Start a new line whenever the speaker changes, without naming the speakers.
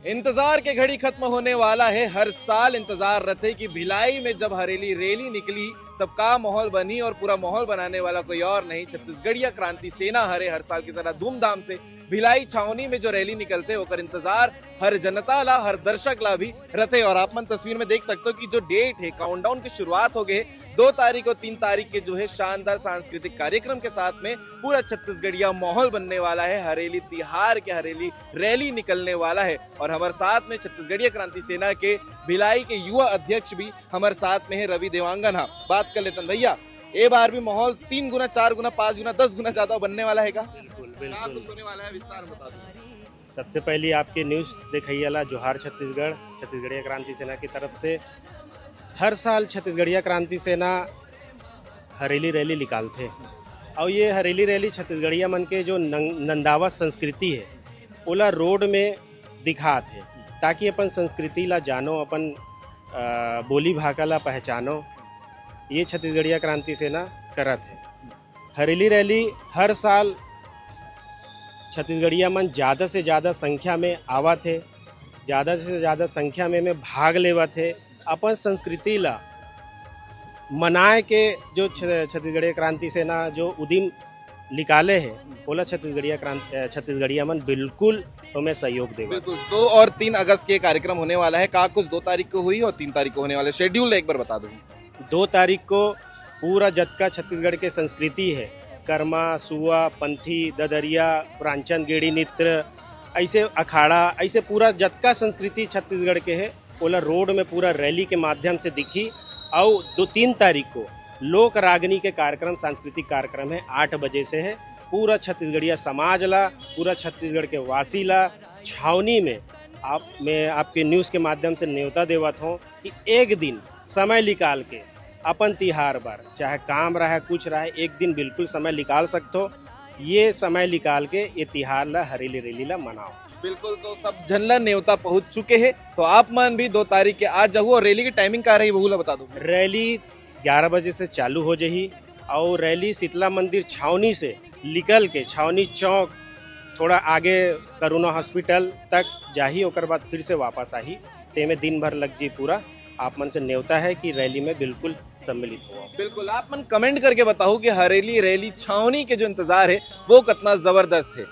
इंतजार के घड़ी खत्म होने वाला है। हर साल इंतजार रहते कि भिलाई में जब हरेली रैली निकली तब का माहौल बनी, और पूरा माहौल बनाने वाला कोई और नहीं, छत्तीसगढ़िया क्रांति सेना हरे। हर साल की तरह धूमधाम से भिलाई छावनी में जो रैली निकलते ओकर इंतजार हर जनता ला, हर दर्शक ला भी रहते। और आप मन तस्वीर में देख सकते हो कि जो डेट है, काउंटडाउन की शुरुआत हो गए 2 तारीख और 3 तारीख के जो है शानदार सांस्कृतिक कार्यक्रम के साथ में पूरा छत्तीसगढ़िया माहौल बनने वाला है। हरेली तिहार के हरेली रैली निकलने वाला है। और हमारे साथ में छत्तीसगढ़िया क्रांति सेना के भिलाई के युवा अध्यक्ष भी हमारे साथ में है, रवि देवांगन। हाँ, बात कर लेते हैं भैया, ए बार भी माहौल 3 गुना 4 गुना 5 गुना 10 गुना ज्यादा बनने वाला है का?
बिल्कुल
कुछ होने वाला है, विस्तार में बता दो।
सबसे पहले आपके न्यूज़ देखिएला जोहार छत्तीसगढ़, छत्तीसगढ़िया क्रांति सेना की तरफ से हर साल छत्तीसगढ़िया क्रांति सेना हरेली रैली निकालते। और ये हरेली रैली छत्तीसगढ़िया मन के जो नंदावा संस्कृति है ओला रोड में दिखाते, ताकि अपन संस्कृति ला जानो, अपन बोली भाषा ला पहचानो। ये छत्तीसगढ़िया क्रांति सेना करत है। हरेली रैली हर साल छत्तीसगढ़िया मन ज़्यादा से ज़्यादा संख्या में आवत है, ज़्यादा से ज़्यादा संख्या में भाग लेवत है। अपन संस्कृति ला मनाए के जो छत्तीसगढ़िया क्रांति सेना जो उद्यम निकाले है बोला छत्तीसगढ़िया मन बिल्कुल तुम्हें सहयोग देगा।
बिल्कुल 2 और 3 अगस्त के कार्यक्रम होने वाला है। का कुछ 2 तारीख को हुई और 3 तारीख को होने वाला है, शेड्यूल एक बार बता दो।
2 तारीख को पूरा जतका छत्तीसगढ़ के संस्कृति है, कर्मा, सुआ, पंथी, ददरिया, प्रांचन, गेड़ी नृत्य, ऐसे अखाड़ा, ऐसे पूरा जतका संस्कृति छत्तीसगढ़ के है ओला रोड में पूरा रैली के माध्यम से दिखी। और 2-3 तारीख को लोक रागनी के कार्यक्रम, सांस्कृतिक कार्यक्रम है, 8 बजे से है। पूरा छत्तीसगढ़िया समाज ला, पूरा छत्तीसगढ़ के वासी ला छावनी में मैं आपके न्यूज़ के माध्यम से न्योता देवत हूँ कि एक दिन समय निकाल के अपन तिहार बार, चाहे काम रहे कुछ रहे, एक दिन बिल्कुल समय निकाल सकते हो। ये समय निकाल के ये तिहार ला हरेली रैली ला मनाओ।
बिल्कुल, तो सब जनला न्योता पहुंच चुके हैं, तो आप मन भी 2 तारीख के आज जाओ। और रैली की टाइमिंग क्या रही वो बता दो।
रैली 11 बजे से चालू हो जाही और रैली शीतला मंदिर छावनी से निकल के छावनी चौक थोड़ा आगे करुणा हॉस्पिटल तक जाही, और बाद फिर से वापस आही। ते में दिन भर लग जी पूरा। आप मन से न्योता है कि रैली में बिल्कुल सम्मिलित हो।
बिल्कुल, आप मन कमेंट करके बताओ कि हरेली रैली छावनी के जो इंतजार है वो कितना जबरदस्त है।